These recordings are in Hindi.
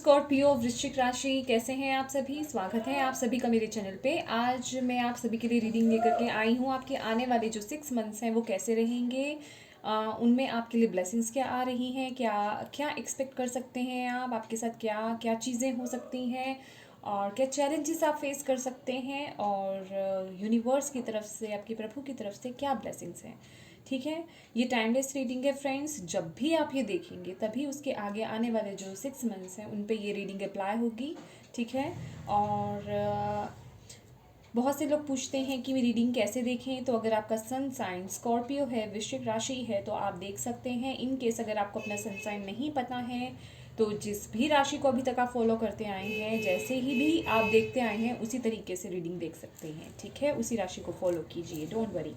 स्कॉर्पियो वृश्चिक राशि, कैसे हैं आप सभी। स्वागत है आप सभी का मेरे चैनल पे। आज मैं आप सभी के लिए रीडिंग लेकर के आई हूँ। आपके आने वाले जो 6 मंथ्स हैं वो कैसे रहेंगे, उनमें आपके लिए ब्लेसिंग्स क्या आ रही हैं, क्या क्या एक्सपेक्ट कर सकते हैं आप, आपके साथ क्या क्या चीज़ें हो सकती हैं और क्या चैलेंजेस आप फेस कर सकते हैं, और यूनिवर्स की तरफ से, आपके प्रभु की तरफ से क्या ब्लेसिंग्स हैं। ठीक है, ये टाइमलेस रीडिंग है फ्रेंड्स। जब भी आप ये देखेंगे तभी उसके आगे आने वाले जो 6 मंथ्स हैं उन पे ये रीडिंग अप्लाई होगी। ठीक है, और बहुत से लोग पूछते हैं कि रीडिंग कैसे देखें। तो अगर आपका सन साइन स्कॉर्पियो है, वृश्चिक राशि है, तो आप देख सकते हैं। इन केस अगर आपको अपना सन साइन नहीं पता है तो जिस भी राशि को अभी तक आप फॉलो करते आए हैं, जैसे ही भी आप देखते आए हैं उसी तरीके से रीडिंग देख सकते हैं। ठीक है, उसी राशि को फॉलो कीजिए, डोंट वरी।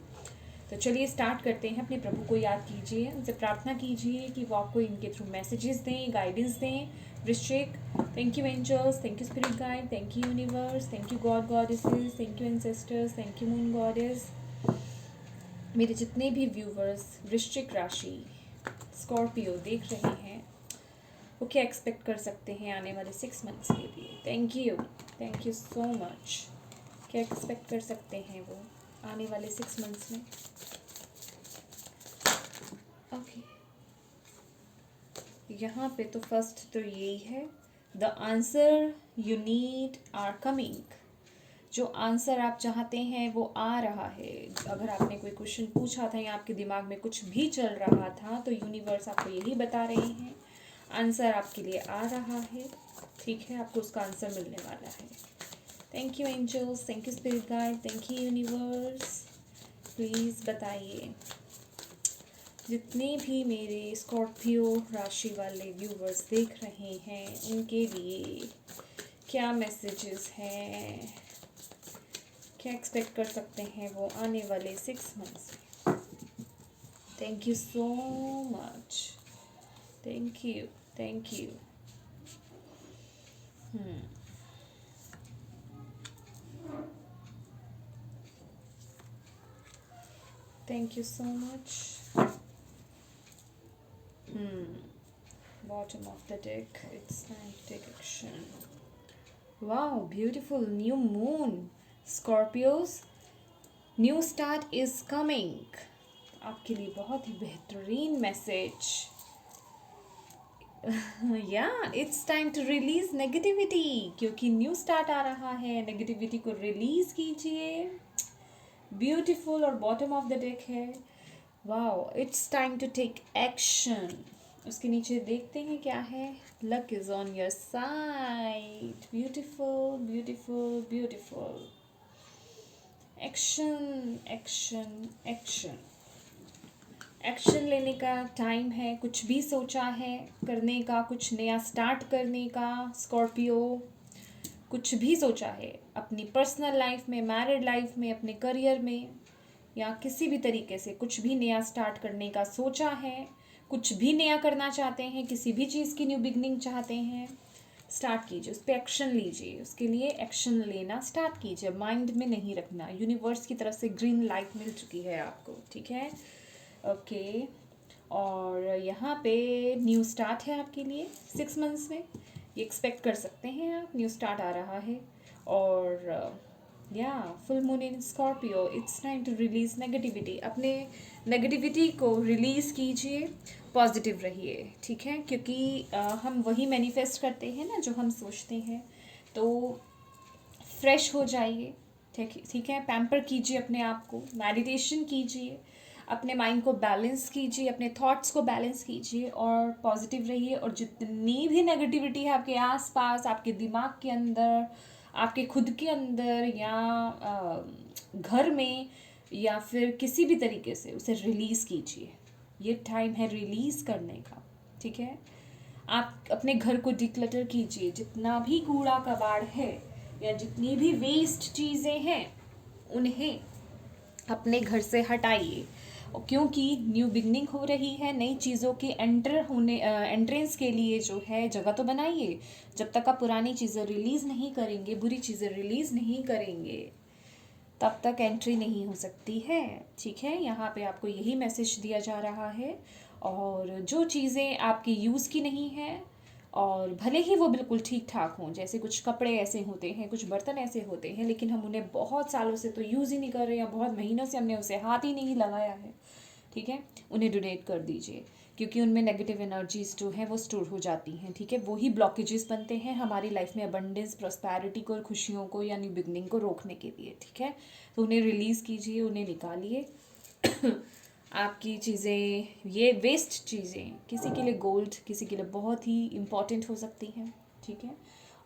तो चलिए स्टार्ट करते हैं। अपने प्रभु को याद कीजिए, उनसे प्रार्थना कीजिए कि वो आपको इनके थ्रू मैसेजेस दें, गाइडेंस दें। वृश्चिक, thank you angels, thank you spirit guide, thank you universe, thank you god goddesses, thank you ancestors, thank you moon goddess. मेरे जितने भी व्यूवर्स वृश्चिक राशि स्कॉर्पियो देख रहे हैं वो क्या एक्सपेक्ट कर सकते हैं आने वाले 6 मंथ्स के लिए। Thank you so much. क्या एक्सपेक्ट कर सकते हैं वो आने वाले 6 मंथ्स में। ओके, यहाँ पे तो फर्स्ट तो यही है, the answer you need are coming. जो आंसर आप चाहते हैं वो आ रहा है। अगर आपने कोई क्वेश्चन पूछा था या आपके दिमाग में कुछ भी चल रहा था तो यूनिवर्स आपको यही बता रहे हैं, आंसर आपके लिए आ रहा है। ठीक है, आपको उसका आंसर मिलने वाला है। Thank you angels, thank you spirit guide, thank you universe. Please बताइए, जितने भी मेरे स्कॉर्पियो राशि वाले व्यूवर्स देख रहे हैं उनके लिए क्या मैसेजेस हैं, क्या एक्सपेक्ट कर सकते हैं वो आने वाले 6 मंथ्स में। Thank you so much, thank you, thank you. Thank you so much. Bottom of the deck, it's time to take action. Wow, beautiful new moon. Scorpios, new start is coming. आपके लिए बहुत ही बेहतरीन message. It's time to release negativity, क्योंकि न्यू स्टार्ट आ रहा है। नेगेटिविटी को रिलीज कीजिए। ब्यूटीफुल, और बॉटम ऑफ द डेक है। Wow, it's time to take action. उसके नीचे देखते हैं क्या है। Luck is on your side. Beautiful beautiful beautiful. Action action action, action लेने का टाइम है। कुछ भी सोचा है करने का, कुछ नया स्टार्ट करने का स्कॉर्पियो, कुछ भी सोचा है अपनी पर्सनल लाइफ में, मैरिड लाइफ में, अपने करियर में, या किसी भी तरीके से कुछ भी नया स्टार्ट करने का सोचा है, कुछ भी नया करना चाहते हैं, किसी भी चीज़ की न्यू बिगनिंग चाहते हैं, स्टार्ट कीजिए, उस पर एक्शन लीजिए। उसके लिए एक्शन लेना स्टार्ट कीजिए, माइंड में नहीं रखना। यूनिवर्स की तरफ से ग्रीन लाइट मिल चुकी है आपको। ठीक है, ओके। और यहाँ पे न्यू स्टार्ट है आपके लिए 6 मंथ्स में, ये एक्सपेक्ट कर सकते हैं आप। न्यू स्टार्ट आ रहा है। और या full moon in Scorpio, it's time to release negativity. अपने नेगेटिविटी को रिलीज़ कीजिए, पॉजिटिव रहिए। ठीक है, क्योंकि हम वही मैनिफेस्ट करते हैं ना जो हम सोचते हैं। तो फ्रेश हो जाइए। ठीक है, पैम्पर कीजिए अपने आप को, मेडिटेशन कीजिए, अपने माइंड को बैलेंस कीजिए, अपने थॉट्स को बैलेंस कीजिए और पॉजिटिव रहिए। और जितनी भी नेगेटिविटी है आपके आसपास, आपके दिमाग के अंदर, आपके खुद के अंदर, या घर में, या फिर किसी भी तरीके से, उसे रिलीज़ कीजिए। ये टाइम है रिलीज़ करने का। ठीक है, आप अपने घर को डिक्लटर कीजिए। जितना भी कूड़ा कबाड़ है या जितनी भी वेस्ट चीज़ें हैं उन्हें अपने घर से हटाइए, क्योंकि न्यू बिगनिंग हो रही है। नई चीज़ों के एंट्रेंस के लिए जो है जगह तो बनाइए। जब तक आप पुरानी चीज़ें रिलीज़ नहीं करेंगे, बुरी चीज़ें रिलीज़ नहीं करेंगे, तब तक एंट्री नहीं हो सकती है। ठीक है, यहाँ पे आपको यही मैसेज दिया जा रहा है। और जो चीज़ें आपकी यूज़ की नहीं है और भले ही वो बिल्कुल ठीक ठाक हों, जैसे कुछ कपड़े ऐसे होते हैं, कुछ बर्तन ऐसे होते हैं, लेकिन हम उन्हें बहुत सालों से तो यूज़ ही नहीं कर रहे, या बहुत महीनों से हमने उसे हाथ ही नहीं लगाया है, ठीक है, उन्हें डोनेट कर दीजिए, क्योंकि उनमें नेगेटिव एनर्जीज जो हैं वो स्टोर हो जाती हैं, ठीक है। वही ब्लॉकेजेस बनते हैं हमारी लाइफ में अबंडेंस, प्रॉस्पैरिटी को और खुशियों को या न्यू बिगनिंग को रोकने के लिए, ठीक है। तो उन्हें रिलीज़ कीजिए, उन्हें निकालिए। आपकी चीज़ें, ये वेस्ट चीज़ें किसी के लिए गोल्ड, किसी के लिए बहुत ही इम्पॉर्टेंट हो सकती हैं, ठीक है।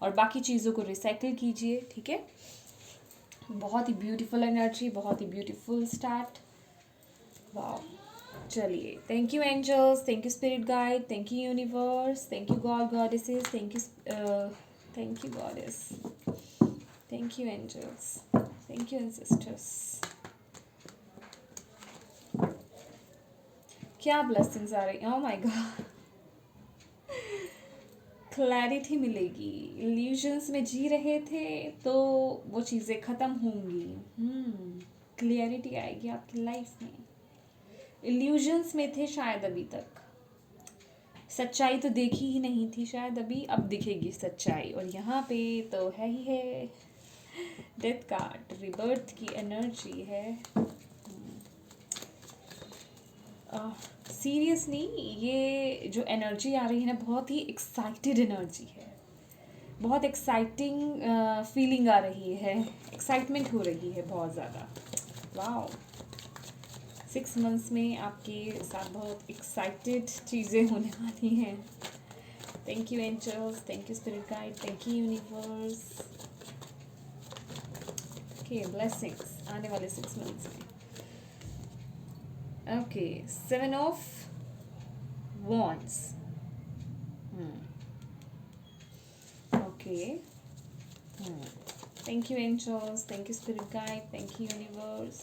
और बाकी चीज़ों को रिसाइकिल कीजिए, ठीक है। बहुत ही ब्यूटीफुल एनर्जी, बहुत ही ब्यूटीफुल स्टार्ट। वाह, चलिए, thank you angels, thank you spirit guide, thank you universe, thank you god goddesses, thank you goddess, thank you angels, thank you ancestors. क्या ब्लेसिंग्स आ रही, ओह माय गॉड। क्लैरिटी मिलेगी, इल्यूजन्स में जी रहे थे तो वो चीज़ें ख़त्म होंगी, क्लियरिटी आएगी आपकी लाइफ में। इल्यूजन्स में थे शायद अभी तक, सच्चाई तो देखी ही नहीं थी शायद अभी, अब दिखेगी सच्चाई। और यहाँ पे तो है ही है डेथ कार्ड, रिबर्थ की एनर्जी है। सीरियसली ये जो एनर्जी आ रही है ना, बहुत ही एक्साइटेड एनर्जी है, बहुत एक्साइटिंग फीलिंग आ रही है, एक्साइटमेंट हो रही है बहुत ज़्यादा। वाओ, 6 मंथ्स में आपके साथ बहुत एक्साइटेड चीज़ें होने वाली हैं। Thank you angels, thank you spirit guide, thank you universe. Okay, blessings आने वाले 6 मंथ्स में। Okay, 7 of wands. Okay. Thank you angels, thank you spirit guide, thank you universe.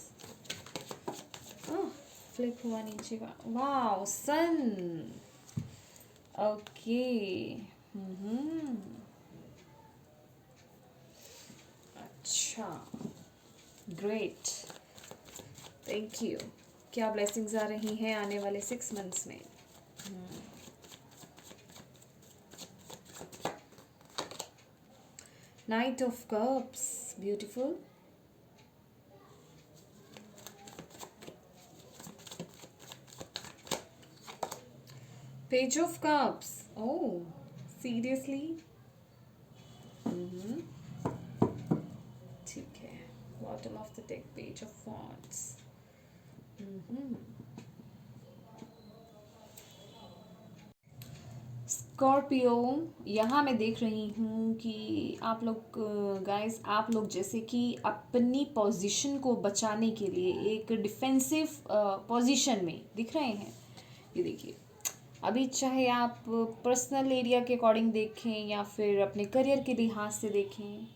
Flip हुआ नीचे का, wow, sun. Okay. अच्छा, great, thank you. क्या blessings आ रही हैं आने वाले 6 months में? Knight of Cups, beautiful. Page of Cups, oh, seriously? ठीक है, bottom of the deck, Page of Wands. Scorpio, यहाँ मैं देख रही हूँ कि आप लोग गाइस, आप लोग जैसे कि अपनी पोजीशन को बचाने के लिए एक डिफेंसिव पोजीशन में दिख रहे हैं। ये देखिए, अभी चाहे आप पर्सनल एरिया के अकॉर्डिंग देखें या फिर अपने करियर के लिहाज से देखें,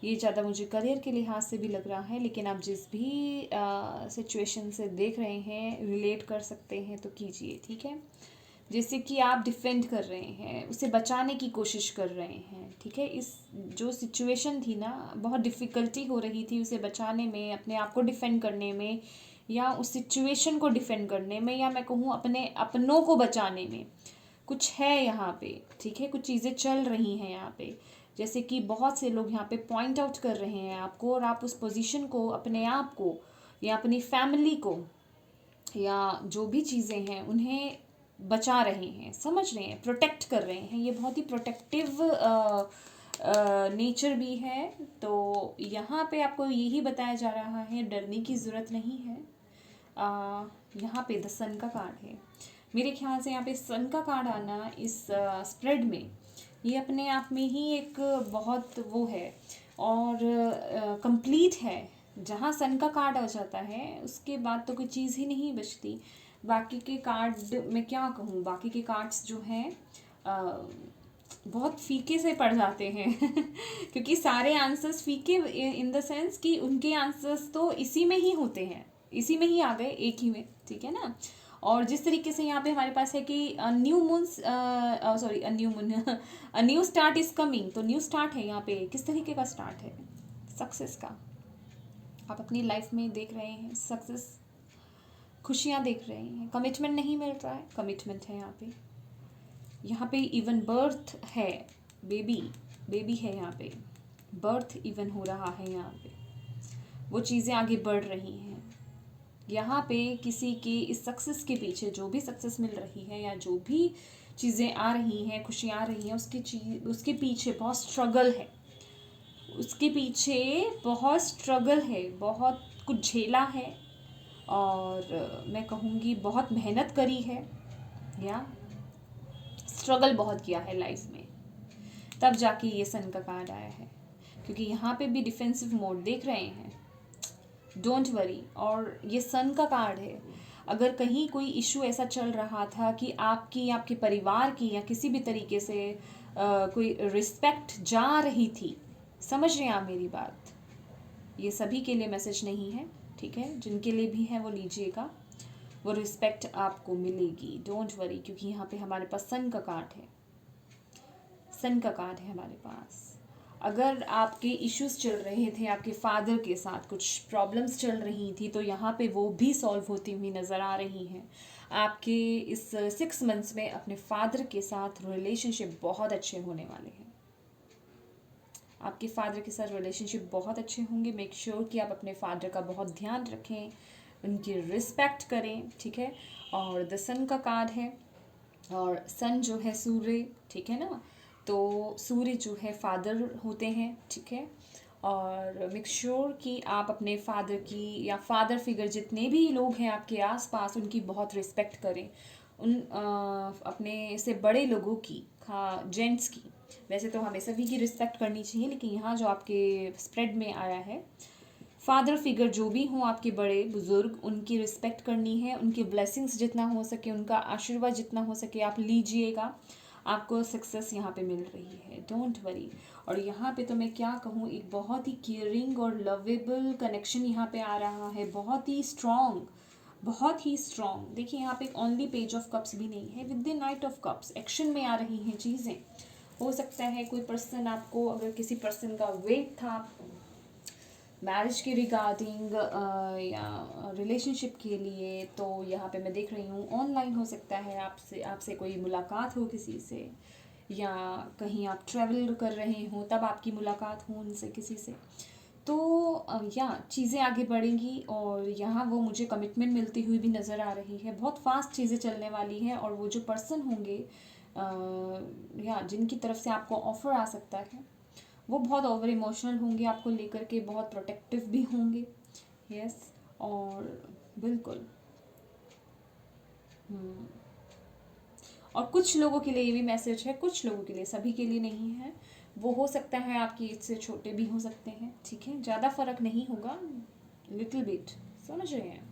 ये ज़्यादा मुझे करियर के लिहाज से भी लग रहा है, लेकिन आप जिस भी सिचुएशन से देख रहे हैं रिलेट कर सकते हैं तो कीजिए, ठीक है। जैसे कि आप डिफेंड कर रहे हैं, उसे बचाने की कोशिश कर रहे हैं, ठीक है। इस जो सिचुएशन थी ना, बहुत डिफ़िकल्टी हो रही थी उसे बचाने में, अपने आप को डिफेंड करने में, या उस सिचुएशन को डिफेंड करने में, या मैं कहूँ अपने अपनों को बचाने में। कुछ है यहाँ पे, ठीक है, कुछ चीज़ें चल रही हैं यहाँ पे, जैसे कि बहुत से लोग यहाँ पे पॉइंट आउट कर रहे हैं आपको, और आप उस पोजीशन को, अपने आप को या अपनी फैमिली को या जो भी चीज़ें हैं उन्हें बचा रहे हैं, समझ रहे हैं, प्रोटेक्ट कर रहे हैं। ये बहुत ही प्रोटेक्टिव नेचर भी है। तो यहाँ पे आपको यही बताया जा रहा है, डरने की ज़रूरत नहीं है। यहाँ पे द सन का कार्ड है, मेरे ख्याल से यहाँ पे सन का कार्ड आना इस स्प्रेड में, ये अपने आप में ही एक बहुत वो है और कंप्लीट है। जहाँ सन का कार्ड आ जाता है उसके बाद तो कोई चीज़ ही नहीं बचती। बाकी के कार्ड मैं क्या कहूँ, बाकी के कार्ड्स जो हैं बहुत फीके से पड़ जाते हैं क्योंकि सारे आंसर्स फीके इन द सेंस कि उनके आंसर्स तो इसी में ही होते हैं, इसी में ही आ गए, एक ही में, ठीक है ना। और जिस तरीके से यहाँ पे हमारे पास है कि new moon, sorry new moon, new start is coming, तो न्यू स्टार्ट है यहाँ पे, किस तरीके का स्टार्ट है? सक्सेस का। आप अपनी लाइफ में देख रहे हैं सक्सेस, खुशियाँ देख रहे हैं, कमिटमेंट नहीं मिल रहा है, कमिटमेंट है यहाँ पे। यहाँ पे इवन बर्थ है, बेबी बेबी है यहाँ पे, बर्थ इवन हो रहा है यहाँ पे, वो चीज़ें आगे बढ़ रही हैं। यहाँ पे किसी की इस सक्सेस के पीछे, जो भी सक्सेस मिल रही है या जो भी चीज़ें आ रही हैं, खुशियाँ आ रही हैं, उसके पीछे बहुत स्ट्रगल है, उसके पीछे बहुत स्ट्रगल है, बहुत कुछ झेला है, और मैं कहूँगी बहुत मेहनत करी है, या स्ट्रगल बहुत किया है लाइफ में, तब जाके ये सन का कार्ड आया है। क्योंकि यहाँ पे भी डिफेंसिव मोड देख रहे हैं, डोंट वरी। और ये सन का कार्ड है। अगर कहीं कोई इशू ऐसा चल रहा था कि आपकी, आपके परिवार की या किसी भी तरीके से कोई रिस्पेक्ट जा रही थी, समझ रहे हैं आप मेरी बात? ये सभी के लिए मैसेज नहीं है, ठीक है? जिनके लिए भी है वो लीजिएगा, वो रिस्पेक्ट आपको मिलेगी, डोंट वरी। क्योंकि यहाँ पे हमारे पास सन का कार्ड है, सन का कार्ड है हमारे पास। अगर आपके इश्यूज चल रहे थे, आपके फादर के साथ कुछ प्रॉब्लम्स चल रही थी, तो यहाँ पे वो भी सॉल्व होती हुई नज़र आ रही हैं। आपके इस 6 मंथ्स में अपने फादर के साथ रिलेशनशिप बहुत अच्छे होने वाले हैं। आपके फादर के साथ रिलेशनशिप बहुत अच्छे होंगे। मेक श्योर कि आप अपने फादर का बहुत ध्यान रखें, उनकी रिस्पेक्ट करें, ठीक है? और द सन का कार्ड है, और सन जो है सूर्य, ठीक है ना? तो सूर्य जो है फादर होते हैं, ठीक है? और मेक श्योर कि आप अपने फादर की या फादर फिगर जितने भी लोग हैं आपके आसपास, उनकी बहुत रिस्पेक्ट करें। अपने से बड़े लोगों की, जेंट्स की, वैसे तो हमें सभी की रिस्पेक्ट करनी चाहिए, लेकिन यहाँ जो आपके स्प्रेड में आया है, फादर फिगर जो भी हों आपके बड़े बुजुर्ग, उनकी रिस्पेक्ट करनी है, उनके ब्लेसिंग्स जितना हो सके, उनका आशीर्वाद जितना हो सके आप लीजिएगा। आपको सक्सेस यहाँ पे मिल रही है, डोंट वरी। और यहाँ पे तो मैं क्या कहूँ, एक बहुत ही केयरिंग और लवेबल कनेक्शन यहाँ पे आ रहा है, बहुत ही स्ट्रॉन्ग, बहुत ही स्ट्रॉन्ग। देखिए यहाँ पे ओनली पेज ऑफ कप्स भी नहीं है, with the night of cups action में आ रही हैं चीज़ें। हो सकता है कोई पर्सन आपको, अगर किसी पर्सन का वेट था मैरिज के रिगार्डिंग या रिलेशनशिप के लिए, तो यहाँ पे मैं देख रही हूँ ऑनलाइन हो सकता है, आपसे कोई मुलाकात हो किसी से, या कहीं आप ट्रैवल कर रहे हो तब आपकी मुलाकात हो उनसे, किसी से। तो या चीज़ें आगे बढ़ेंगी, और यहाँ वो मुझे कमिटमेंट मिलती हुई भी नज़र आ रही है। बहुत फास्ट चीज़ें चलने वाली हैं, और वो जो पर्सन होंगे या जिनकी तरफ से आपको ऑफ़र आ सकता है, वो बहुत ओवर इमोशनल होंगे, आपको लेकर के बहुत प्रोटेक्टिव भी होंगे। यस, और बिल्कुल। और कुछ लोगों के लिए ये भी मैसेज है, कुछ लोगों के लिए, सभी के लिए नहीं है। वो हो सकता है आपकी एज से छोटे भी हो सकते हैं, ठीक है? ज़्यादा फर्क नहीं होगा, लिटिल बिट, समझ रहे हैं?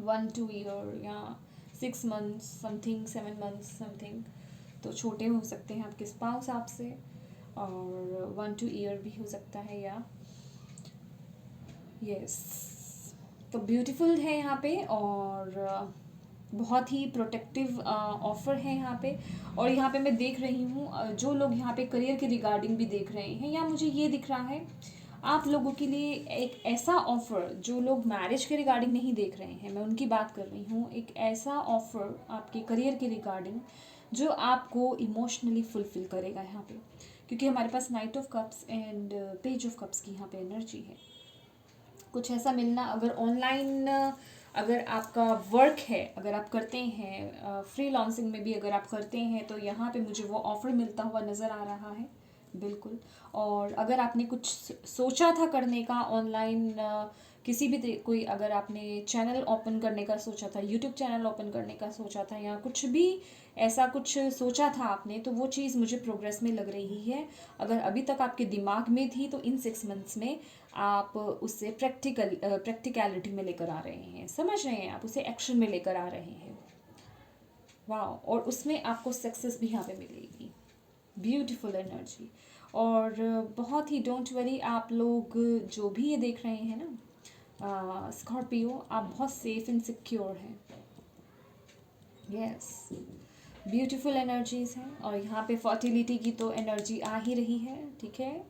1-2 ईयर या 6 मंथ्स समथिंग, 7 मंथ्स समथिंग, तो छोटे हो सकते हैं आपके स्पाउस आपसे, और 1-2 ईयर भी हो सकता है, या यस। तो ब्यूटीफुल है यहाँ पे, और बहुत ही प्रोटेक्टिव ऑफ़र है यहाँ पे। और यहाँ पे मैं देख रही हूँ जो लोग यहाँ पे करियर के रिगार्डिंग भी देख रहे हैं, या मुझे ये दिख रहा है आप लोगों के लिए एक ऐसा ऑफ़र, जो लोग मैरिज के रिगार्डिंग नहीं देख रहे हैं, मैं उनकी बात कर रही हूँ, एक ऐसा ऑफ़र आपके करियर के रिगार्डिंग जो आपको इमोशनली फुलफ़िल करेगा यहाँ पे। क्योंकि हमारे पास knight of cups and page of cups की यहाँ पे एनर्जी है। कुछ ऐसा मिलना, अगर ऑनलाइन, अगर आपका वर्क है, अगर आप करते हैं फ्रीलांसिंग में भी अगर आप करते हैं, तो यहाँ पे मुझे वो ऑफ़र मिलता हुआ नज़र आ रहा है, बिल्कुल। और अगर आपने कुछ सोचा था करने का ऑनलाइन, किसी भी कोई, अगर आपने चैनल ओपन करने का सोचा था, यूट्यूब चैनल ओपन करने का सोचा था, या कुछ भी ऐसा कुछ सोचा था आपने, तो वो चीज़ मुझे प्रोग्रेस में लग रही है। अगर अभी तक आपके दिमाग में थी, तो इन 6 मंथ्स में आप उससे प्रैक्टिकलिटी में लेकर आ रहे हैं, समझ रहे हैं? आप उसे एक्शन में लेकर आ रहे हैं। वाह, और उसमें आपको सक्सेस भी यहाँ पे मिलेगी, ब्यूटीफुल एनर्जी। और बहुत ही, डोंट वरी, आप लोग जो भी ये देख रहे हैं ना स्कॉर्पियो, आप बहुत सेफ एंड सिक्योर हैं। यस, ब्यूटीफुल एनर्जीज़ हैं। और यहाँ पे फर्टिलिटी की तो एनर्जी आ ही रही है, ठीक है?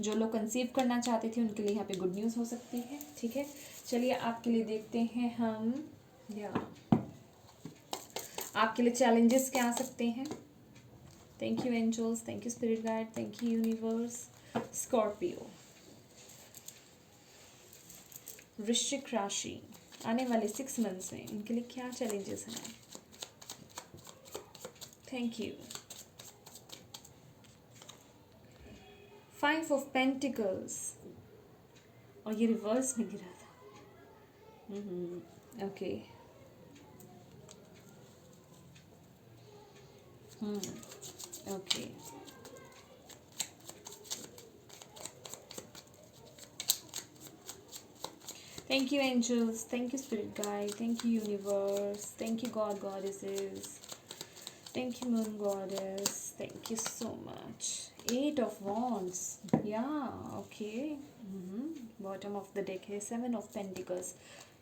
जो लोग कंसीव करना चाहते थे उनके लिए यहाँ पे गुड न्यूज़ हो सकती है, ठीक है? चलिए आपके लिए देखते हैं हम, या आपके लिए चैलेंजेस क्या आ सकते हैं। Thank you angels, thank you spirit guide, thank you universe. Scorpio, वृश्चिक राशि, आने वाले 6 मंथ्स में उनके लिए क्या चैलेंजेस हैं? Thank you. 5 ऑफ पेंटिकल्स, और ये रिवर्स में गिरा था। Okay. Okay. Thank you angels, thank you spirit guide, thank you universe, thank you god goddesses, thank you moon goddess, thank you so much. 8 of wands, या okay. Bottom of the deck है 7 ऑफ पेंटिकल्स।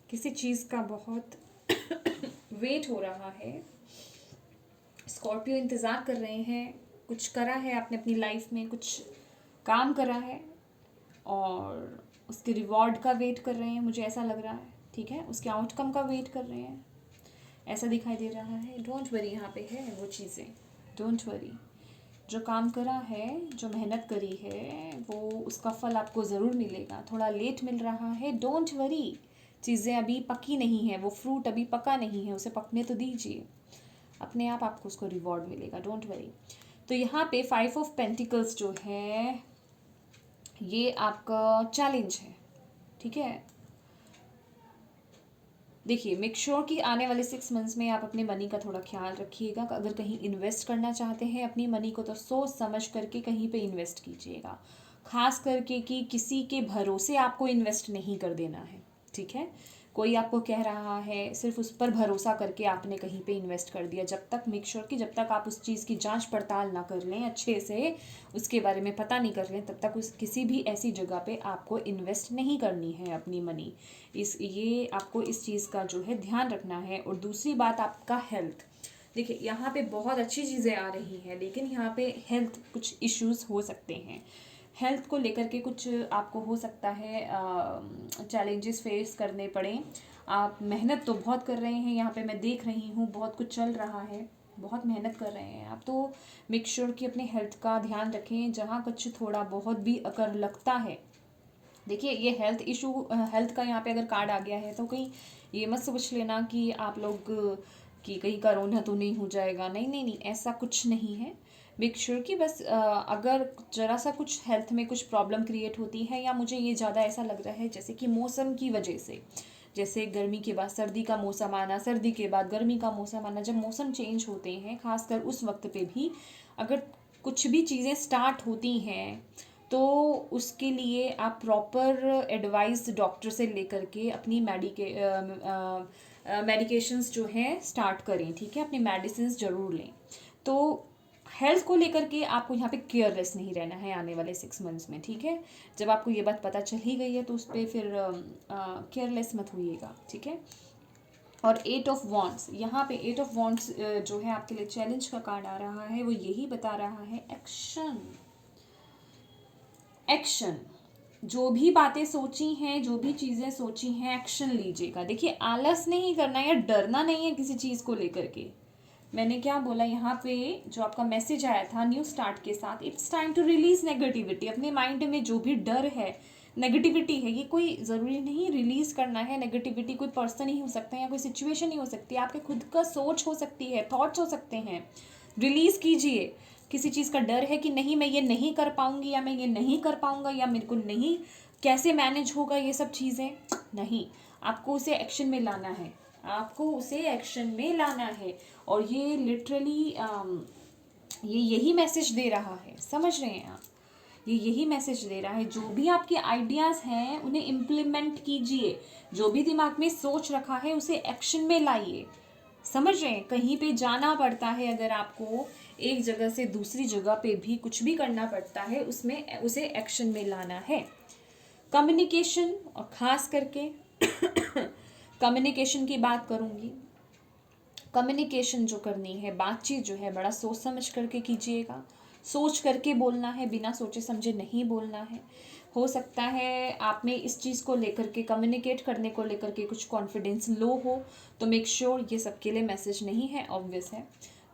किसी चीज़ का बहुत वेट हो रहा है, स्कॉर्पियो इंतज़ार कर रहे हैं, कुछ करा है आपने अपनी लाइफ में, कुछ काम करा है और उसके रिवॉर्ड का वेट कर रहे हैं, मुझे ऐसा लग रहा है, ठीक है, उसके आउटकम का वेट कर रहे हैं, ऐसा दिखाई दे रहा है। डोंट वरी, यहाँ पे है वो चीज़ें, डोंट वरी। जो काम करा है, जो मेहनत करी है, वो उसका फल आपको ज़रूर मिलेगा, थोड़ा लेट मिल रहा है, डोंट वरी। चीज़ें अभी पकी नहीं है, वो फ्रूट अभी पका नहीं है, उसे पकने तो दीजिए, अपने आप आपको उसको रिवॉर्ड मिलेगा, डोंट वरी। तो यहाँ पे 5 ऑफ पेंटिकल्स जो है ये आपका चैलेंज है, ठीक है। देखिए, मेक श्योर कि आने वाले 6 मंथ्स में आप अपने मनी का थोड़ा ख्याल रखिएगा। अगर कहीं इन्वेस्ट करना चाहते हैं अपनी मनी को, तो सोच समझ करके कहीं पे इन्वेस्ट कीजिएगा, खास करके कि किसी के भरोसे आपको इन्वेस्ट नहीं कर देना है, ठीक है। कोई आपको कह रहा है, सिर्फ उस पर भरोसा करके आपने कहीं पे इन्वेस्ट कर दिया, जब तक मेक श्योर कि जब तक आप उस चीज़ की जांच पड़ताल ना कर लें अच्छे से, उसके बारे में पता नहीं कर लें, तब तक उस किसी भी ऐसी जगह पे आपको इन्वेस्ट नहीं करनी है अपनी मनी। ये आपको इस चीज़ का जो है ध्यान रखना है। और दूसरी बात, आपका हेल्थ, देखिए यहाँ पे बहुत अच्छी चीज़ें आ रही हैं, लेकिन यहाँ पे हेल्थ कुछ इश्यूज हो सकते हैं, हेल्थ को लेकर के कुछ आपको हो सकता है चैलेंजेस फेस करने पड़े। आप मेहनत तो बहुत कर रहे हैं, यहाँ पे मैं देख रही हूँ बहुत कुछ चल रहा है, बहुत मेहनत कर रहे हैं आप, तो मेक श्योर कि अपने हेल्थ का ध्यान रखें। जहाँ कुछ थोड़ा बहुत भी अगर लगता है, देखिए ये हेल्थ इशू, हेल्थ का यहाँ पे अगर कार्ड आ गया है तो कहीं ये मत सोच लेना कि आप लोग कि कहीं कोरोना तो नहीं हो जाएगा, नहीं नहीं नहीं, ऐसा कुछ नहीं है। मेक श्योर कि बस अगर ज़रा सा कुछ हेल्थ में कुछ प्रॉब्लम क्रिएट होती है, या मुझे ये ज़्यादा ऐसा लग रहा है जैसे कि मौसम की वजह से, जैसे गर्मी के बाद सर्दी का मौसम आना, सर्दी के बाद गर्मी का मौसम आना, जब मौसम चेंज होते हैं खासकर उस वक्त पे भी अगर कुछ भी चीज़ें स्टार्ट होती हैं, तो उसके लिए आप प्रॉपर एडवाइस डॉक्टर से लेकर के अपनी मेडिकेशंस जो हैं स्टार्ट करें, ठीक है, अपनी मेडिसिन ज़रूर लें। तो हेल्थ को लेकर के आपको यहाँ पे केयरलेस नहीं रहना है आने वाले 6 मंथ्स में, ठीक है। जब आपको ये बात पता चल ही गई है तो उस पर फिर केयरलेस मत होइएगा, ठीक है। और 8 ऑफ वॉन्ड्स, यहाँ पे 8 ऑफ वॉन्ड्स जो है आपके लिए चैलेंज का कार्ड आ रहा है, वो यही बता रहा है एक्शन। एक्शन, जो भी बातें सोची हैं, जो भी चीज़ें सोची हैं, एक्शन लीजिएगा। देखिए आलस नहीं करना या डरना नहीं है किसी चीज़ को लेकर के। मैंने क्या बोला यहाँ पे, जो आपका मैसेज आया था न्यू स्टार्ट के साथ, it's time to release negativity. अपने माइंड में जो भी डर है, नेगेटिविटी है, ये कोई ज़रूरी नहीं रिलीज करना है। नेगेटिविटी कोई पर्सन ही हो सकता है, या कोई सिचुएशन ही हो सकती है, आपके खुद का सोच हो सकती है, थॉट्स हो सकते हैं, रिलीज कीजिए। किसी चीज़ का डर है कि नहीं मैं ये नहीं कर पाऊंगी, या मैं ये नहीं कर पाऊंगा, या मेरे को नहीं कैसे मैनेज होगा, ये सब चीज़ें नहीं, आपको उसे एक्शन में लाना है, आपको उसे एक्शन में लाना है। और ये लिटरली ये यही मैसेज दे रहा है, समझ रहे हैं आप, ये यही मैसेज दे रहा है। जो भी आपके आइडियाज़ हैं उन्हें इम्प्लीमेंट कीजिए, जो भी दिमाग में सोच रखा है उसे एक्शन में लाइए, समझ रहे हैं। कहीं पे जाना पड़ता है, अगर आपको एक जगह से दूसरी जगह पे भी कुछ भी करना पड़ता है, उसमें उसे एक्शन में लाना है। कम्युनिकेशन, और ख़ास करके कम्युनिकेशन की बात करूँगी। कम्युनिकेशन जो करनी है, बातचीत जो है, बड़ा सोच समझ करके कीजिएगा, सोच करके बोलना है, बिना सोचे समझे नहीं बोलना है। हो सकता है आप में इस चीज़ को लेकर के, कम्युनिकेट करने को लेकर के कुछ कॉन्फिडेंस लो हो, तो मेक श्योर ये सबके लिए मैसेज नहीं है, ऑब्वियस है।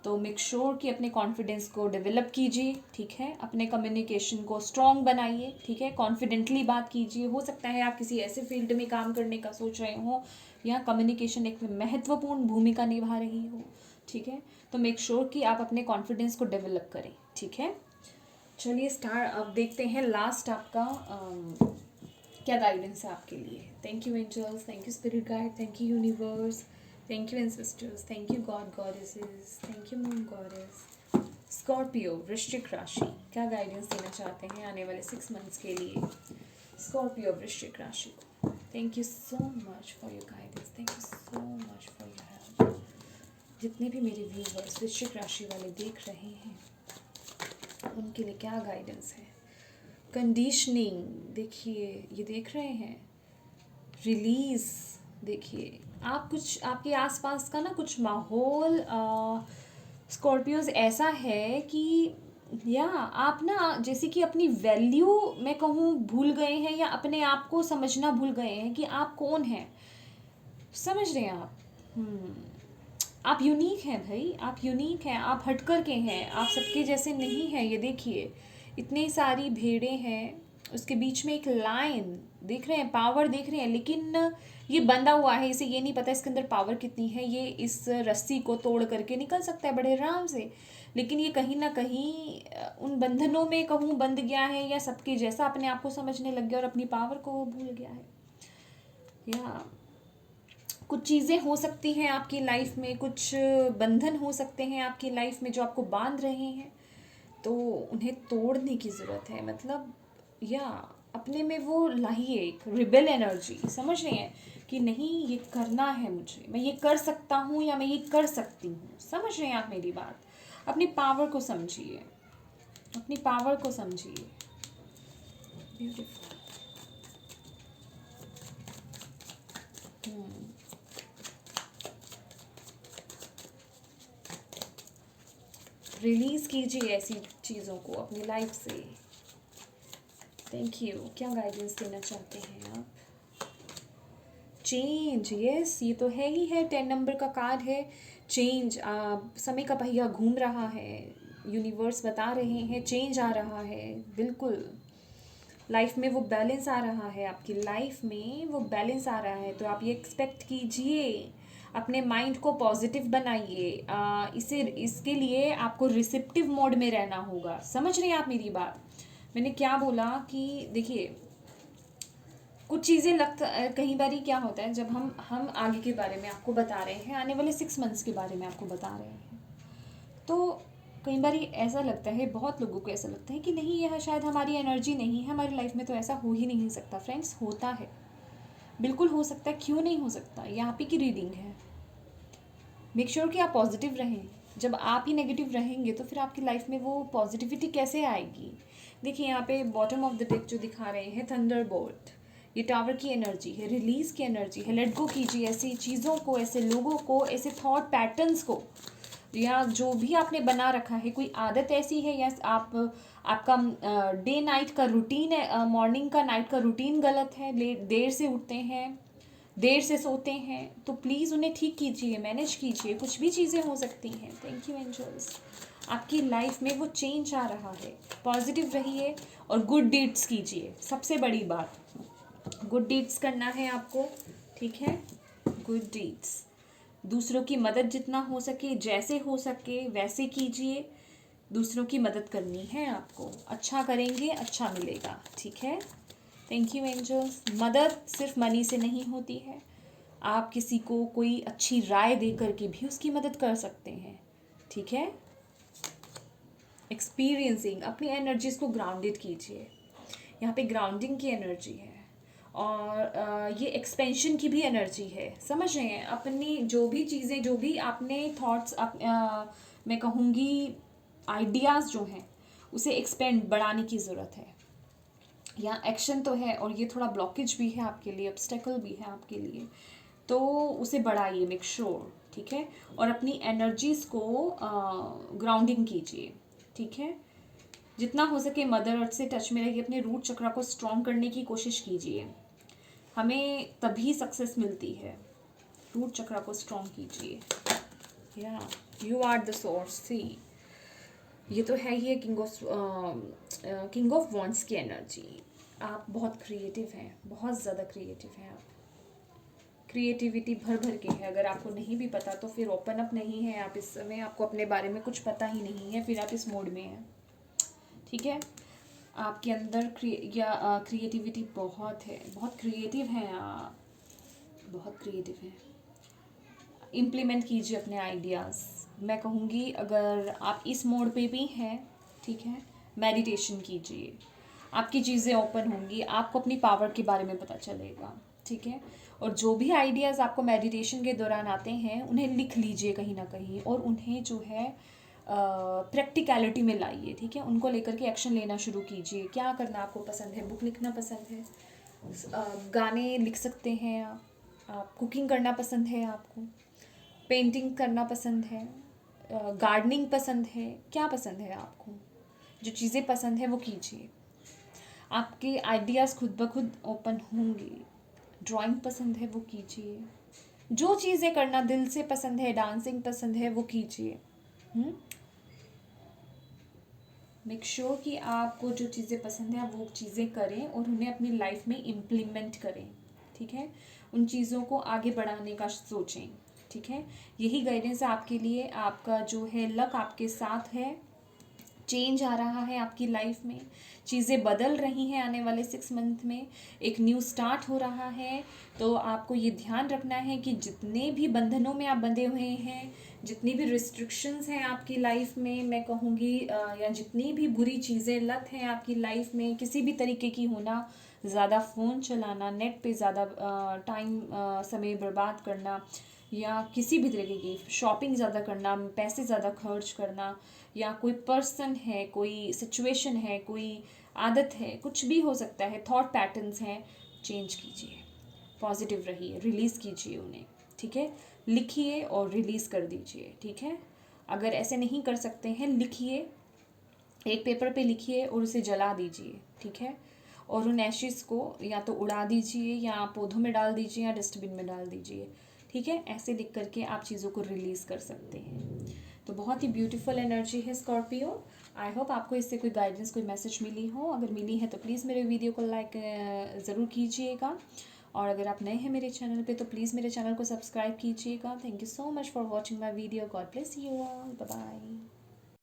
तो मेक श्योर कि अपने कॉन्फिडेंस को डेवलप कीजिए, ठीक है, अपने कम्युनिकेशन को स्ट्रॉन्ग बनाइए, ठीक है, कॉन्फिडेंटली बात कीजिए। हो सकता है आप किसी ऐसे फील्ड में काम करने का सोच रहे हो या कम्युनिकेशन एक महत्वपूर्ण भूमिका निभा रही हो, ठीक है, तो मेक श्योर कि आप अपने कॉन्फिडेंस को डेवलप करें, ठीक है। चलिए स्टार अब देखते हैं लास्ट आपका क्या गाइडेंस है आपके लिए। Thank you angels, thank you spirit guide, thank you universe, thank you ancestors, thank you god goddesses, thank you moon goddess. Scorpio वृश्चिक राशि, क्या गाइडेंस देना चाहते हैं आने वाले 6 मंथ्स के लिए स्कॉर्पियो वृश्चिक राशि को। Thank you so much for your guidance, thank you so much for your help. जितने भी मेरे व्यूवर्स वृश्चिक राशि वाले देख रहे हैं उनके लिए क्या गाइडेंस है। कंडीशनिंग देखिए, ये देख रहे हैं, रिलीज देखिए, आप कुछ आपके आसपास का ना कुछ माहौल स्कॉर्पियोज ऐसा है कि या आप ना जैसे कि अपनी वैल्यू मैं कहूँ भूल गए हैं या अपने आप को समझना भूल गए हैं कि आप कौन हैं। समझ रहे हैं आप? आप यूनिक हैं भाई, आप यूनिक हैं, आप हटकर के हैं, आप सबके जैसे नहीं हैं। ये देखिए इतनी सारी भेड़ें हैं, उसके बीच में एक लाइन देख रहे हैं, पावर देख रहे हैं, लेकिन ये बंधा हुआ है, इसे ये नहीं पता इसके अंदर पावर कितनी है। ये इस रस्सी को तोड़ करके निकल सकता है बड़े आराम से, लेकिन ये कहीं ना कहीं उन बंधनों में कहूँ बंध गया है या सबके जैसा अपने आप को समझने लग गया और अपनी पावर को भूल गया है। या कुछ चीज़ें हो सकती हैं आपकी लाइफ में, कुछ बंधन हो सकते हैं आपकी लाइफ में जो आपको बांध रहे हैं, तो उन्हें तोड़ने की ज़रूरत है। मतलब या अपने में वो लाइए एक रिबेल एनर्जी, समझ रहे हैं कि नहीं ये करना है मुझे, मैं ये कर सकता हूँ या मैं ये कर सकती हूँ। समझ रहे हैं आप मेरी बात? अपनी पावर को समझिए, अपनी पावर को समझिए। ब्यूटीफुल। रिलीज़ कीजिए ऐसी चीज़ों को अपनी लाइफ से। Thank you. क्या गाइडेंस देना चाहते हैं आप? चेंज, यस, ये तो है ही है, 10 नंबर का कार्ड है। चेंज, समय का पहिया घूम रहा है, यूनिवर्स बता रहे हैं चेंज आ रहा है। बिल्कुल लाइफ में वो बैलेंस आ रहा है, आपकी लाइफ में वो बैलेंस आ रहा है, तो आप ये एक्सपेक्ट कीजिए। अपने माइंड को पॉजिटिव बनाइए। इसके लिए आपको रिसेप्टिव मोड में रहना होगा। समझ रहे हैं आप मेरी बात? मैंने क्या बोला कि देखिए कुछ चीज़ें कई बार क्या होता है जब हम आगे के बारे में आपको बता रहे हैं, आने वाले 6 मंथ्स के बारे में आपको बता रहे हैं, तो कई बार ऐसा लगता है, बहुत लोगों को ऐसा लगता है कि नहीं यह शायद हमारी एनर्जी नहीं है, हमारी लाइफ में तो ऐसा हो ही नहीं सकता। फ्रेंड्स, होता है, बिल्कुल हो सकता है, क्यों नहीं हो सकता। ये आप ही की रीडिंग है। मेक श्योर कि आप पॉजिटिव रहें। जब आप ही नेगेटिव रहेंगे तो फिर आपकी लाइफ में वो पॉजिटिविटी कैसे आएगी? देखिए यहाँ पे बॉटम ऑफ द डेक जो दिखा रहे हैं, थंडरबोल्ट, ये टावर की एनर्जी है, रिलीज की एनर्जी है। लेट गो कीजिए ऐसी चीज़ों को, ऐसे लोगों को, ऐसे थॉट पैटर्न्स को, या जो भी आपने बना रखा है। कोई आदत ऐसी है या आपका डे नाइट का रूटीन है, मॉर्निंग का नाइट का रूटीन गलत है, देर से उठते हैं, देर से सोते हैं, तो प्लीज़ उन्हें ठीक कीजिए, मैनेज कीजिए। कुछ भी चीज़ें हो सकती हैं। Thank you angels. आपकी लाइफ में वो चेंज आ रहा है। पॉजिटिव रहिए और गुड डीड्स कीजिए। सबसे बड़ी बात, गुड डीड्स करना है आपको, ठीक है? गुड डीड्स, दूसरों की मदद जितना हो सके, जैसे हो सके वैसे कीजिए। दूसरों की मदद करनी है आपको, अच्छा करेंगे अच्छा मिलेगा, ठीक है? Thank you angels. मदद सिर्फ मनी से नहीं होती है, आप किसी को कोई अच्छी राय दे करके भी उसकी मदद कर सकते हैं, ठीक है? एक्सपीरियंसिंग, अपनी एनर्जीज को ग्राउंडेड कीजिए। यहाँ पे ग्राउंडिंग की एनर्जी है और ये एक्सपेंशन की भी एनर्जी है। समझ रहे हैं? अपनी जो भी चीज़ें, जो भी आपने थॉट्स, मैं कहूँगी आइडियाज़ जो हैं, उसे एक्सपेंड, बढ़ाने की ज़रूरत है। यहाँ एक्शन तो है और ये थोड़ा ब्लॉकेज भी है आपके लिए, ऑब्स्टेकल भी है आपके लिए, तो उसे बढ़ाइए, मेक श्योर, ठीक है? और अपनी एनर्जीज़ को ग्राउंडिंग कीजिए, ठीक है? जितना हो सके मदर अर्थ से टच में रहिए, अपने रूट चक्र को स्ट्रॉन्ग करने की कोशिश कीजिए। हमें तभी सक्सेस मिलती है, रूट चक्र को स्ट्रॉन्ग कीजिए। या यू आर द सोर्स। सी, ये तो है ही किंग ऑफ वॉन्ड्स की एनर्जी। आप बहुत क्रिएटिव हैं, बहुत ज़्यादा क्रिएटिव हैं आप। क्रिएटिविटी भर भर के है। अगर आपको नहीं भी पता तो फिर ओपन अप नहीं है आप इस समय, आपको अपने बारे में कुछ पता ही नहीं है, फिर आप इस मोड में हैं। ठीक है, आपके अंदर क्रिएटिविटी बहुत है, बहुत क्रिएटिव हैं आप, बहुत क्रिएटिव हैं। इम्प्लीमेंट कीजिए अपने आइडियाज़। मैं कहूँगी अगर आप इस मोड पे भी हैं, ठीक है, मेडिटेशन कीजिए, आपकी चीज़ें ओपन होंगी, आपको अपनी पावर के बारे में पता चलेगा। ठीक है, और जो भी आइडियाज़ आपको मेडिटेशन के दौरान आते हैं उन्हें लिख लीजिए कहीं ना कहीं, और उन्हें जो है प्रैक्टिकलिटी में लाइए। ठीक है, उनको लेकर के एक्शन लेना शुरू कीजिए। क्या करना आपको पसंद है? बुक लिखना पसंद है, गाने लिख सकते हैं आप कुकिंग करना पसंद है आपको, पेंटिंग करना पसंद है, गार्डनिंग पसंद है, क्या पसंद है आपको? जो चीज़ें पसंद है वो कीजिए, आपके आइडियाज़ खुद ब खुद ओपन होंगे। ड्राइंग पसंद है वो कीजिए, जो चीज़ें करना दिल से पसंद है, डांसिंग पसंद है वो कीजिए। मेक श्योर कि आपको जो चीज़ें पसंद है वो चीज़ें करें और उन्हें अपनी लाइफ में इम्प्लीमेंट करें। ठीक है, उन चीज़ों को आगे बढ़ाने का सोचें। ठीक है, यही गाइडेंस आपके लिए। आपका जो है लक आपके साथ है, चेंज आ रहा है आपकी लाइफ में, चीज़ें बदल रही हैं आने वाले 6 मंथ में, एक न्यू स्टार्ट हो रहा है। तो आपको ये ध्यान रखना है कि जितने भी बंधनों में आप बंधे हुए हैं, जितनी भी रिस्ट्रिक्शंस हैं आपकी लाइफ में, मैं कहूँगी या जितनी भी बुरी चीज़ें लत हैं आपकी लाइफ में किसी भी तरीके की होना, ज़्यादा फ़ोन चलाना, नेट पे ज़्यादा टाइम समय बर्बाद करना, या किसी भी तरीके की शॉपिंग ज़्यादा करना, पैसे ज़्यादा खर्च करना, या कोई पर्सन है, कोई सिचुएशन है, कोई आदत है, कुछ भी हो सकता है, थॉट पैटर्न्स हैं, चेंज कीजिए, पॉजिटिव रहिए, रिलीज़ कीजिए उन्हें। ठीक है, लिखिए और रिलीज़ कर दीजिए। ठीक है, अगर ऐसे नहीं कर सकते हैं, लिखिए, एक पेपर पे लिखिए और उसे जला दीजिए। ठीक है, और उन एशेस को या तो उड़ा दीजिए, या पौधों में डाल दीजिए, या डस्टबिन में डाल दीजिए। ठीक है, ऐसे लिख करके आप चीज़ों को रिलीज़ कर सकते हैं। तो बहुत ही ब्यूटीफुल एनर्जी है स्कॉर्पियो। आई होप आपको इससे कोई गाइडेंस, कोई मैसेज मिली हो। अगर मिली है तो प्लीज़ मेरे वीडियो को लाइक ज़रूर कीजिएगा, और अगर आप नए हैं मेरे चैनल पे तो प्लीज़ मेरे चैनल को सब्सक्राइब कीजिएगा। Thank you so much for watching my video. God bless you all, bye bye.